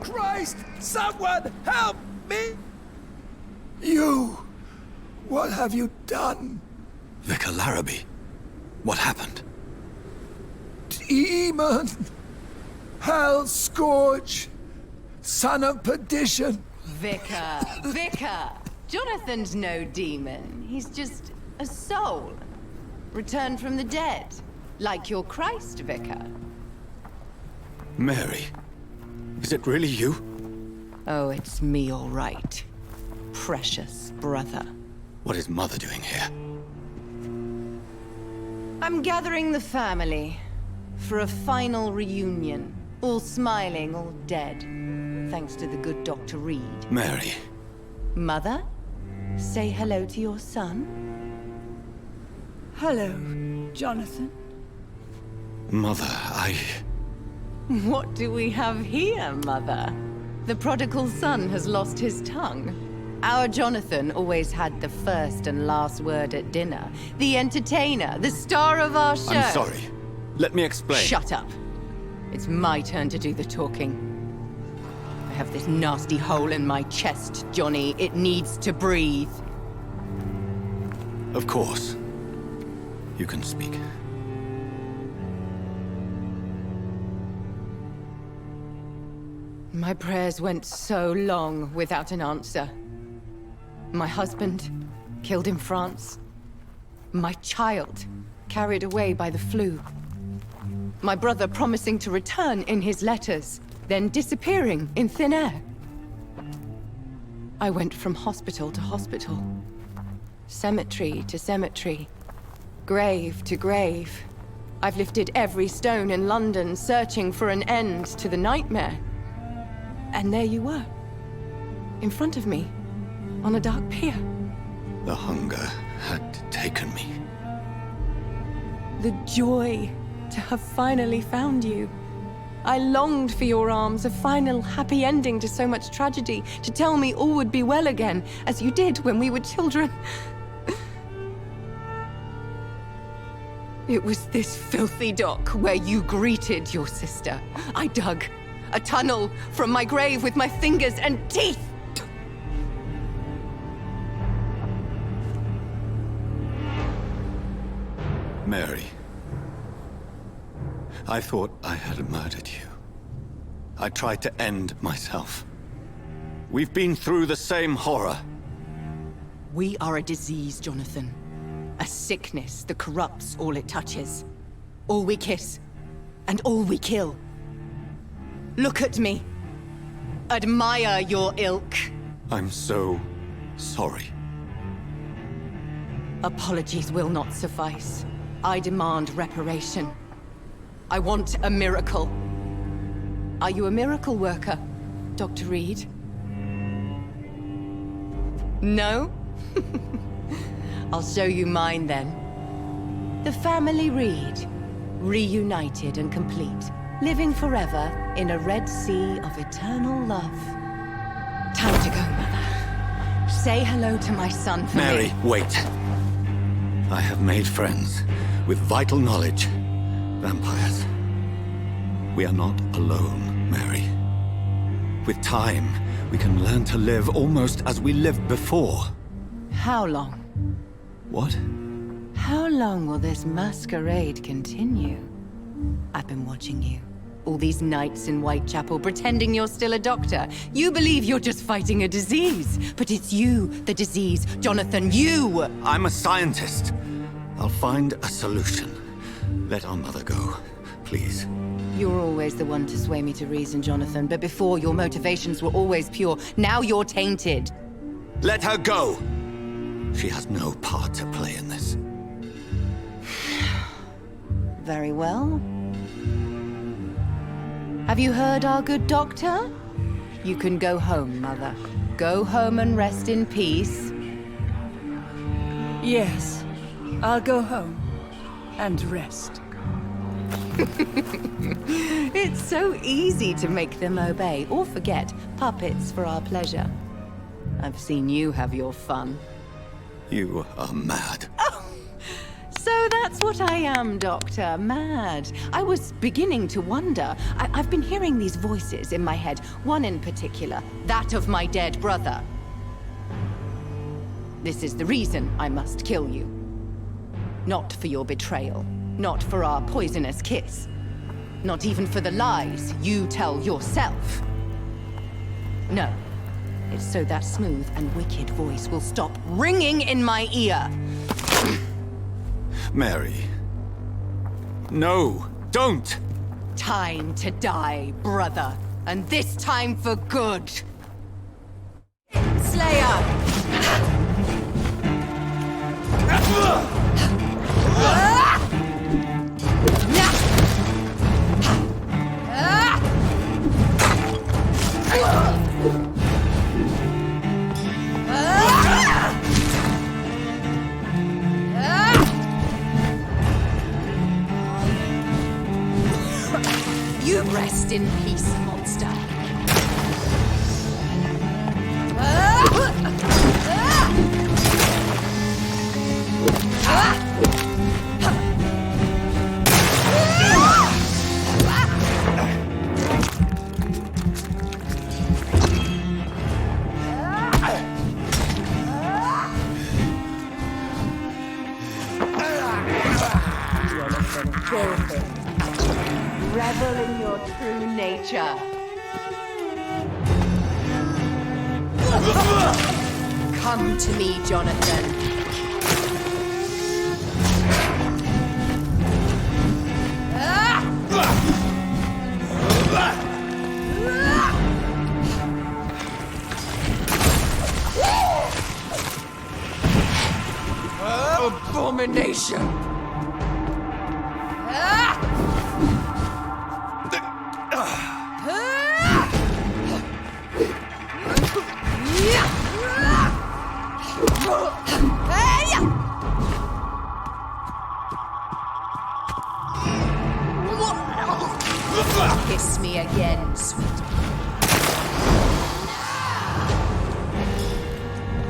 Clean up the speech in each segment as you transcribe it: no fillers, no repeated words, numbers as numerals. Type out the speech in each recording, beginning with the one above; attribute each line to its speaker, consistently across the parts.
Speaker 1: Christ! Someone help me! You! What have you done?
Speaker 2: Vicar Larrabee, what happened?
Speaker 1: Demon! Hell scourge! Son of perdition!
Speaker 3: Vicar! Jonathan's no demon. He's just a soul. Returned from the dead. Like your Christ, Vicar.
Speaker 2: Mary, is it really you?
Speaker 3: Oh, it's me, all right. Precious brother.
Speaker 2: What is Mother doing here?
Speaker 3: I'm gathering the family for a final reunion. All smiling, all dead. Thanks to the good Dr. Reid.
Speaker 2: Mary.
Speaker 3: Mother, say hello to your son.
Speaker 4: Hello, Jonathan.
Speaker 2: Mother,
Speaker 3: What do we have here, Mother? The prodigal son has lost his tongue. Our Jonathan always had the first and last word at dinner. The entertainer, the star of our show.
Speaker 2: I'm sorry. Let me explain.
Speaker 3: Shut up. It's my turn to do the talking. I have this nasty hole in my chest, Johnny. It needs to breathe.
Speaker 2: Of course. You can speak.
Speaker 3: My prayers went so long without an answer. My husband, killed in France. My child, carried away by the flu. My brother promising to return in his letters, then disappearing in thin air. I went from hospital to hospital. Cemetery to cemetery. Grave to grave. I've lifted every stone in London, searching for an end to the nightmare. And there you were. In front of me. On a dark pier.
Speaker 2: The hunger had taken me.
Speaker 3: The joy to have finally found you. I longed for your arms, a final happy ending to so much tragedy, to tell me all would be well again, as you did when we were children. It was this filthy dock where you greeted your sister. I dug a tunnel from my grave with my fingers and teeth.
Speaker 2: Mary. I thought I had murdered you. I tried to end myself. We've been through the same horror.
Speaker 3: We are a disease, Jonathan. A sickness that corrupts all it touches. All we kiss, and all we kill. Look at me. Admire your ilk.
Speaker 2: I'm so sorry.
Speaker 3: Apologies will not suffice. I demand reparation. I want a miracle. Are you a miracle worker, Dr. Reid? No? I'll show you mine then. The family Reid, reunited and complete, living forever in a red sea of eternal love. Time to go, Mother. Say hello to my son for me.
Speaker 2: Mary, wait. I have made friends with vital knowledge. Vampires. We are not alone, Mary. With time, we can learn to live almost as we lived before.
Speaker 3: How long?
Speaker 2: What?
Speaker 3: How long will this masquerade continue? I've been watching you. All these nights in Whitechapel, pretending you're still a doctor. You believe you're just fighting a disease. But it's you, the disease. Jonathan, you!
Speaker 2: I'm a scientist. I'll find a solution. Let our mother go, please.
Speaker 3: You're always the one to sway me to reason, Jonathan. But before, your motivations were always pure. Now you're tainted.
Speaker 2: Let her go! She has no part to play in this.
Speaker 3: Very well. Have you heard our good doctor? You can go home, Mother. Go home and rest in peace.
Speaker 4: Yes, I'll go home and rest.
Speaker 3: It's so easy to make them obey or forget. Puppets for our pleasure. I've seen you have your fun.
Speaker 2: You are mad.
Speaker 3: So That's what I am, Doctor. Mad. I was beginning to wonder. I've been hearing these voices in my head. One in particular, that of my dead brother. This is the reason I must kill you. Not for your betrayal. Not for our poisonous kiss. Not even for the lies you tell yourself. No. It's so that smooth and wicked voice will stop ringing in my ear.
Speaker 2: Mary. No, don't!
Speaker 3: Time to die, brother. And this time for good. Slayer! You rest in peace, monster. Revel in your true nature. Come to me, Jonathan. Abomination! Kiss me again, sweet.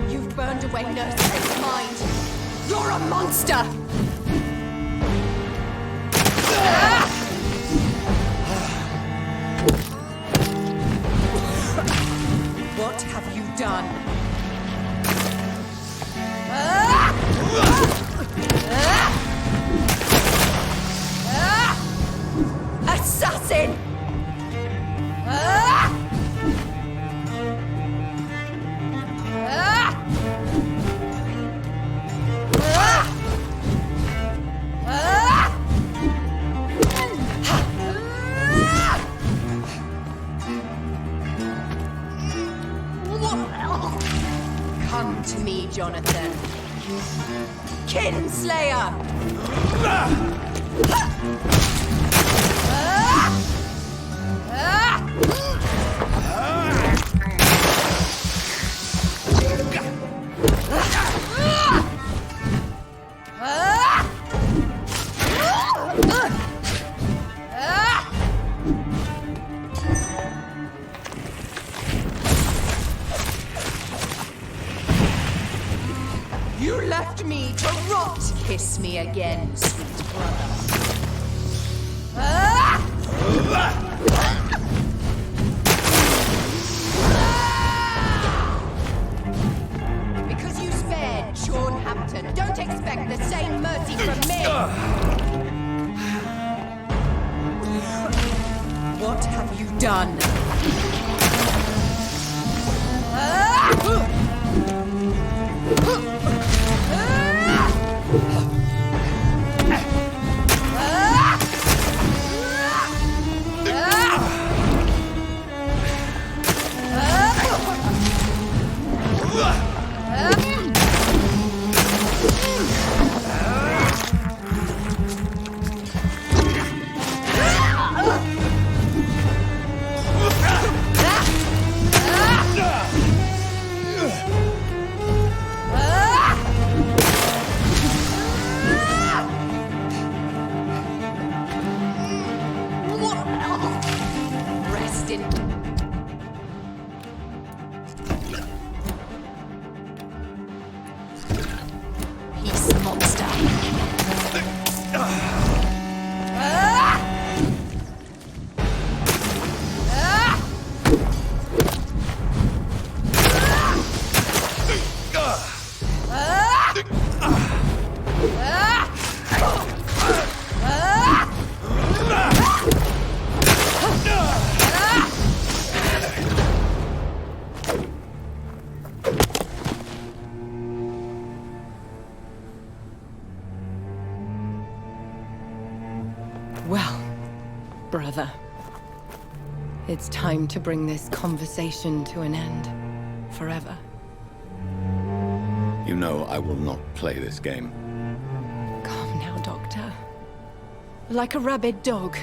Speaker 3: You've burned away Nurse's mind. You're a monster! What have you done? Assassin! Come to me, Jonathan. Kinslayer! You left me to rot! Kiss me again, sweet brother. Because you spared Sean Hampton, don't expect the same mercy from me! What have you done? Peace, monster. brother. It's time to bring this conversation to an end. Forever.
Speaker 2: You know I will not play this game.
Speaker 3: Calm now, Doctor. Like a rabid dog.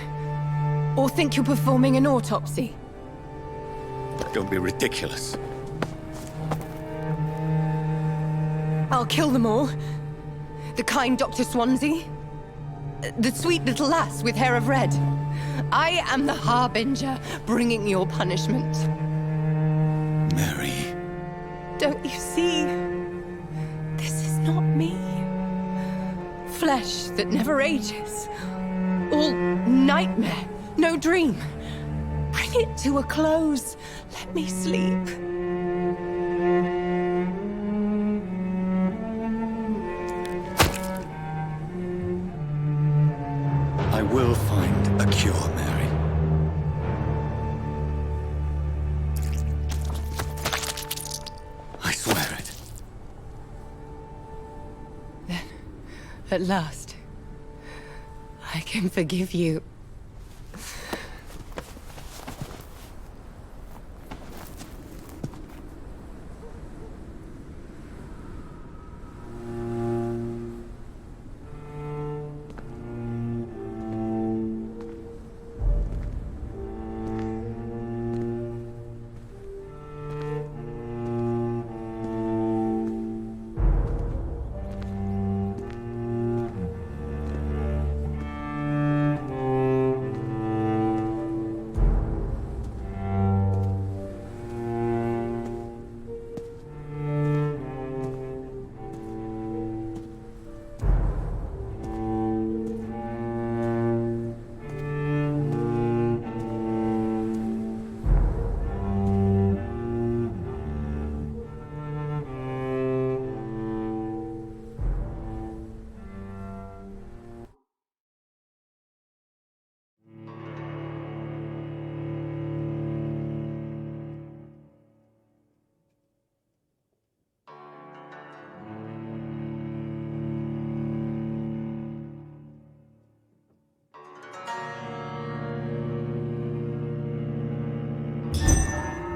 Speaker 3: Or think you're performing an autopsy.
Speaker 2: Don't be ridiculous.
Speaker 3: I'll kill them all. The kind Dr. Swansea. The sweet little lass with hair of red. I am the Harbinger, bringing your punishment.
Speaker 2: Mary.
Speaker 3: Don't you see? This is not me. Flesh that never ages. All nightmare, no dream. Bring it to a close. Let me sleep.
Speaker 2: I will find a cure, Mary. I swear it.
Speaker 3: Then, at last, I can forgive you.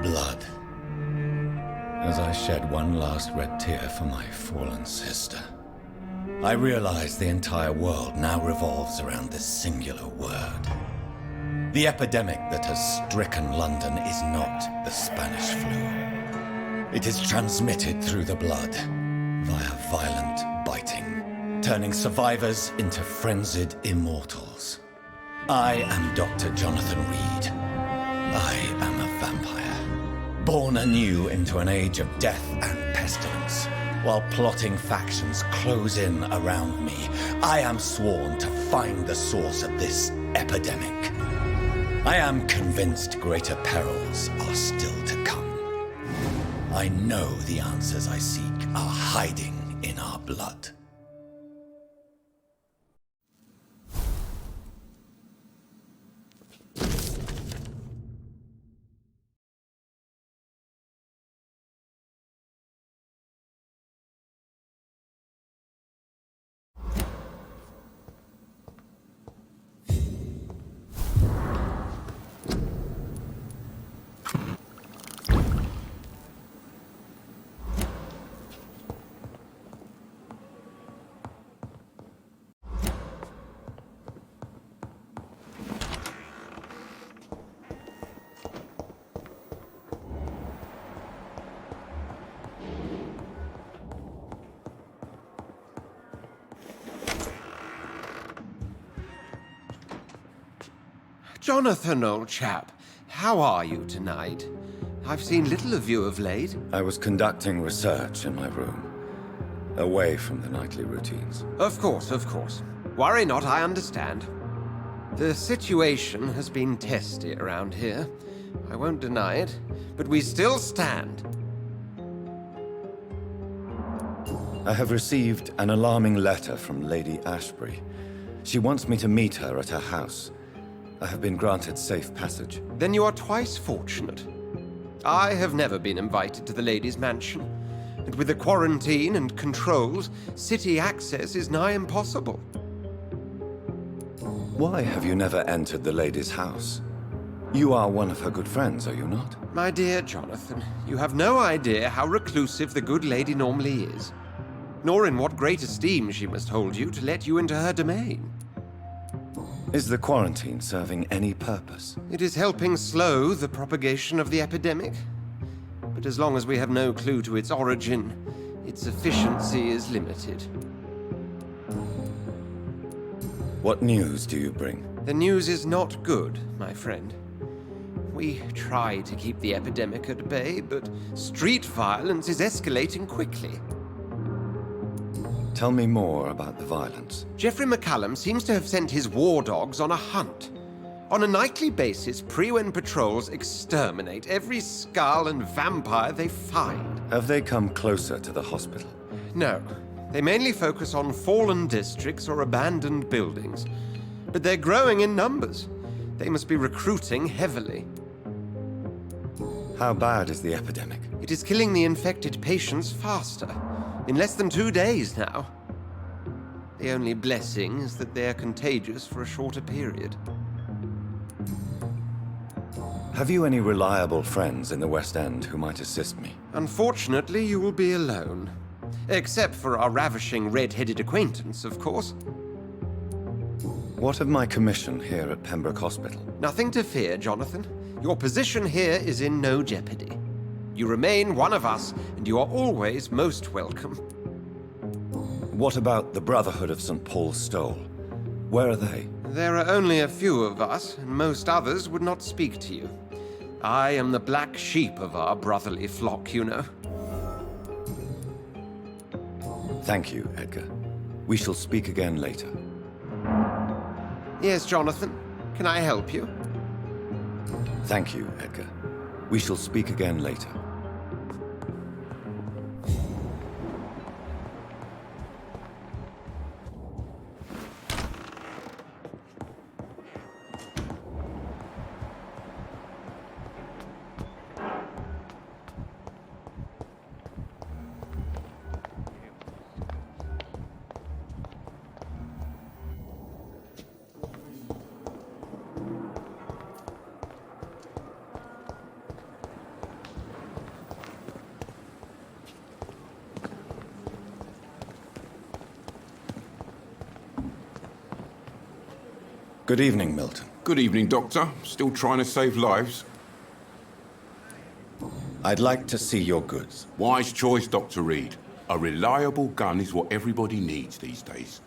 Speaker 2: Blood. As I shed one last red tear for my fallen sister, I realize the entire world now revolves around this singular word. The epidemic that has stricken London is not the Spanish flu. It is transmitted through the blood, via violent biting, turning survivors into frenzied immortals. I am Dr. Jonathan Reid. I am a vampire, born anew into an age of death and pestilence. While plotting factions close in around me, I am sworn to find the source of this epidemic. I am convinced greater perils are still to come. I know the answers I seek are hiding in our blood.
Speaker 5: Jonathan, old chap, how are you tonight? I've seen little of you of late.
Speaker 2: I was conducting research in my room, away from the nightly routines.
Speaker 5: Of course, of course. Worry not, I understand. The situation has been testy around here. I won't deny it, but we still stand.
Speaker 2: I have received an alarming letter from Lady Ashbury. She wants me to meet her at her house. I have been granted safe passage.
Speaker 5: Then you are twice fortunate. I have never been invited to the lady's mansion, and with the quarantine and controls, city access is nigh impossible.
Speaker 6: Why have you never entered the lady's house? You are one of her good friends, are you not?
Speaker 5: My dear Jonathan, you have no idea how reclusive the good lady normally is, nor in what great esteem she must hold you to let you into her domain.
Speaker 6: Is the quarantine serving any purpose?
Speaker 5: It is helping slow the propagation of the epidemic. But as long as we have no clue to its origin, its efficiency is limited.
Speaker 6: What news do you bring?
Speaker 5: The news is not good, my friend. We try to keep the epidemic at bay, but street violence is escalating quickly.
Speaker 6: Tell me more about the violence.
Speaker 5: Jeffrey McCallum seems to have sent his war dogs on a hunt. On a nightly basis, Prewen patrols exterminate every Skal and vampire they find.
Speaker 6: Have they come closer to the hospital?
Speaker 5: No. They mainly focus on fallen districts or abandoned buildings. But they're growing in numbers. They must be recruiting heavily.
Speaker 6: How bad is the epidemic?
Speaker 5: It is killing the infected patients faster. In less than 2 days now. The only blessing is that they are contagious for a shorter period.
Speaker 6: Have you any reliable friends in the West End who might assist me?
Speaker 5: Unfortunately, you will be alone. Except for our ravishing red-headed acquaintance, of course.
Speaker 6: What of my commission here at Pembroke Hospital?
Speaker 5: Nothing to fear, Jonathan. Your position here is in no jeopardy. You remain one of us, and you are always most welcome.
Speaker 6: What about the Brotherhood of St. Paul's Stole? Where are they?
Speaker 5: There are only a few of us, and most others would not speak to you. I am the black sheep of our brotherly flock, you know.
Speaker 6: Thank you, Edgar. We shall speak again later.
Speaker 5: Yes, Jonathan. Can I help you?
Speaker 6: Thank you, Edgar. We shall speak again later. Good evening, Milton.
Speaker 7: Good evening, Doctor. Still trying to save lives?
Speaker 6: I'd like to see your goods.
Speaker 7: Wise choice, Dr. Reid. A reliable gun is what everybody needs these days.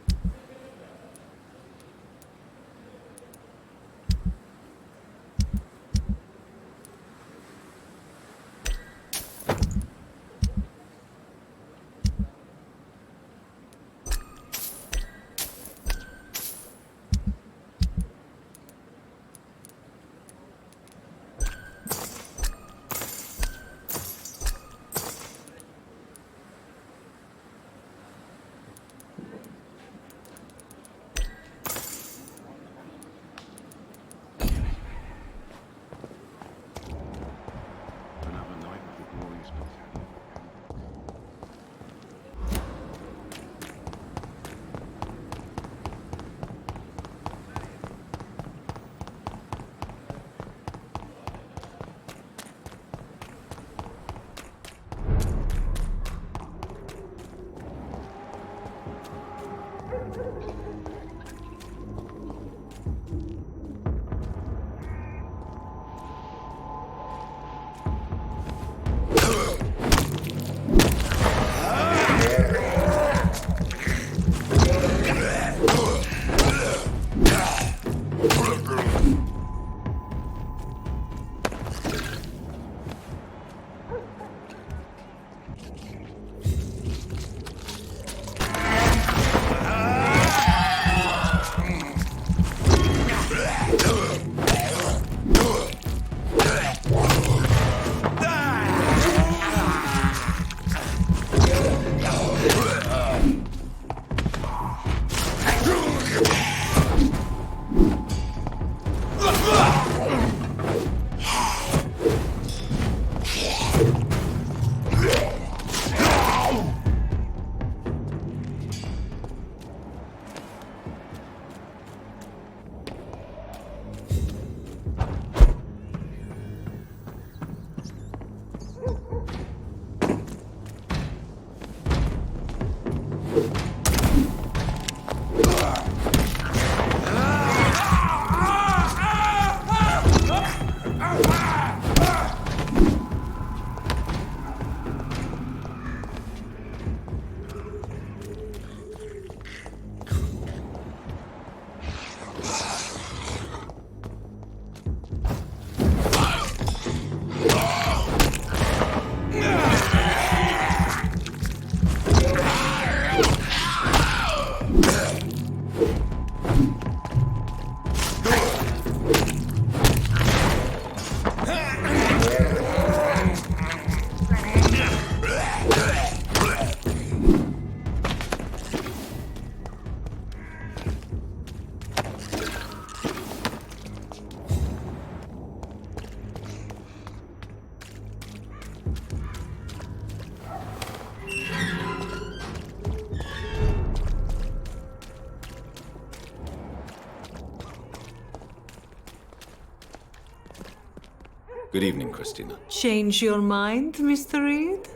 Speaker 6: Good evening, Christina.
Speaker 8: Change your mind, Mr. Reid?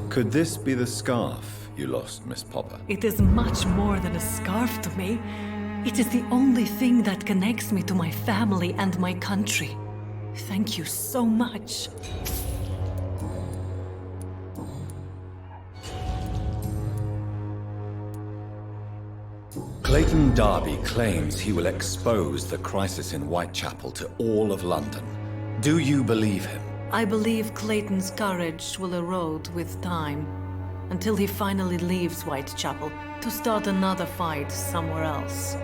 Speaker 6: Could this be the scarf you lost, Miss Popper?
Speaker 8: It is much more than a scarf to me. It is the only thing that connects me to my family and my country. Thank you so much.
Speaker 6: Clayton Darby claims he will expose the crisis in Whitechapel to all of London. Do you believe him?
Speaker 8: I believe Clayton's courage will erode with time, until he finally leaves Whitechapel to start another fight somewhere else.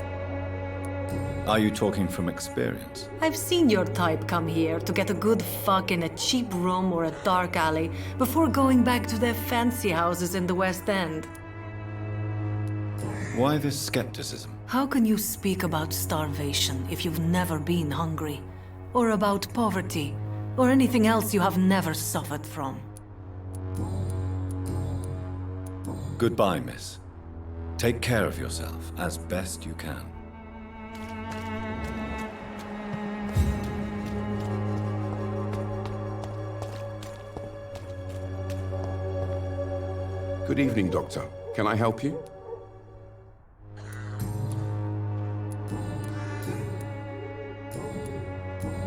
Speaker 6: Are you talking from experience?
Speaker 8: I've seen your type come here to get a good fuck in a cheap room or a dark alley before going back to their fancy houses in the West End.
Speaker 6: Why this skepticism?
Speaker 8: How can you speak about starvation if you've never been hungry? Or about poverty? Or anything else you have never suffered from?
Speaker 6: Goodbye, miss. Take care of yourself as best you can.
Speaker 7: Good evening, Doctor. Can I help you?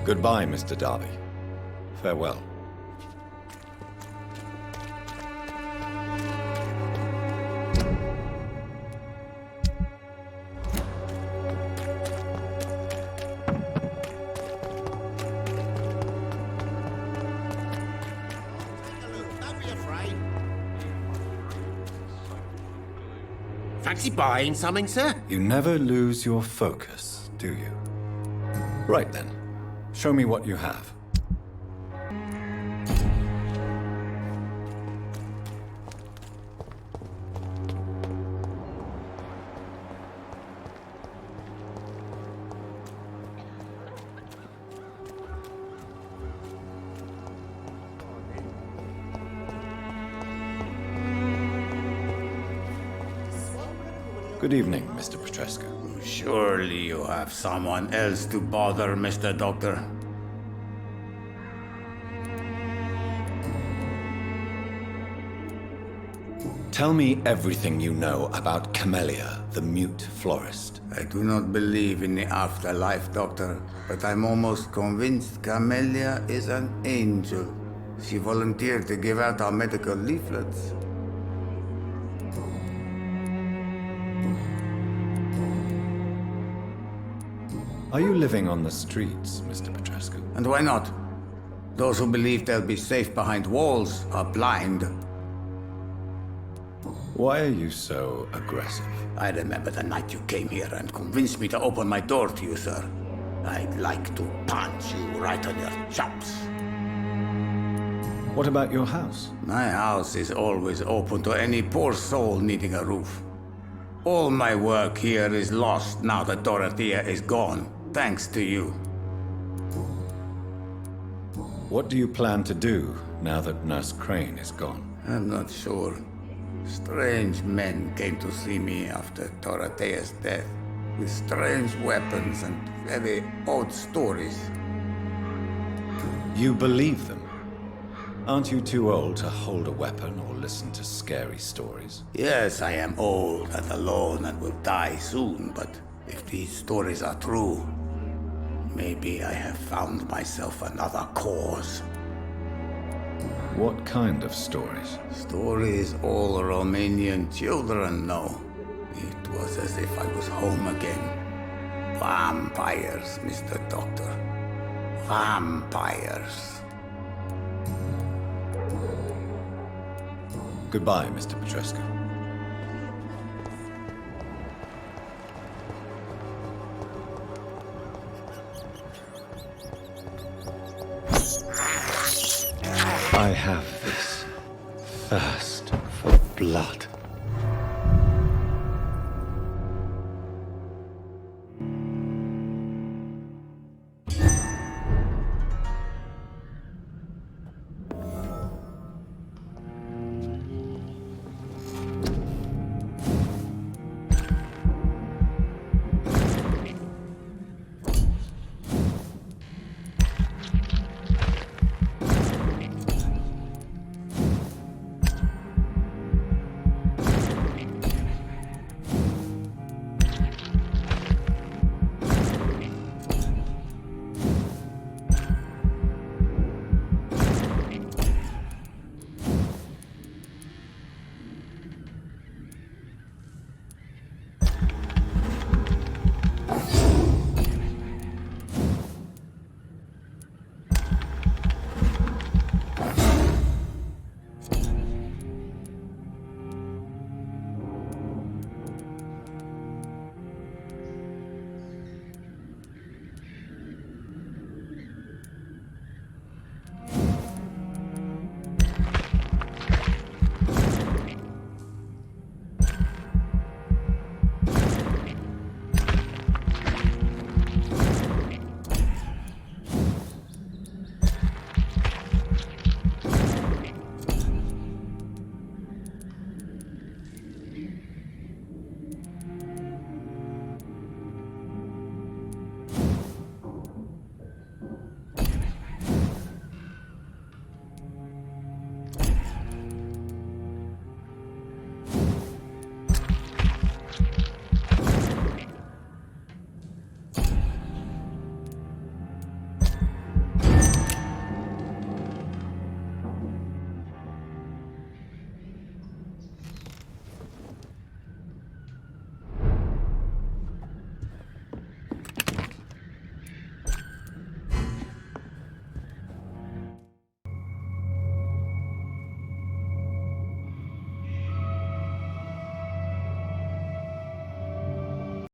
Speaker 6: Goodbye, Mr. Darby. Farewell.
Speaker 9: Fancy buying something, sir?
Speaker 6: You never lose your focus, do you? Right then. Show me what you have. Good evening, Mr. Petrescu.
Speaker 9: Surely you have someone else to bother, Mr. Doctor.
Speaker 6: Tell me everything you know about Camellia, the mute florist.
Speaker 9: I do not believe in the afterlife, Doctor, but I'm almost convinced Camellia is an angel. She volunteered to give out our medical leaflets.
Speaker 6: Are you living on the streets, Mr. Petrescu?
Speaker 9: And why not? Those who believe they'll be safe behind walls are blind.
Speaker 6: Why are you so aggressive?
Speaker 9: I remember the night you came here and convinced me to open my door to you, sir. I'd like to punch you right on your chops.
Speaker 6: What about your house?
Speaker 9: My house is always open to any poor soul needing a roof. All my work here is lost now that Dorothea is gone, thanks to you.
Speaker 6: What do you plan to do now that Nurse Crane is gone?
Speaker 9: I'm not sure. Strange men came to see me after Dorothea's death, with strange weapons and very odd stories.
Speaker 6: You believe them? Aren't you too old to hold a weapon or listen to scary stories?
Speaker 9: Yes, I am old and alone and will die soon, but if these stories are true, maybe I have found myself another cause.
Speaker 6: What kind of stories?
Speaker 9: Stories all Romanian children know. It was as if I was home again. Vampires, Mr. Doctor. Vampires.
Speaker 6: Goodbye, Mr. Petrescu. I have this thirst for blood.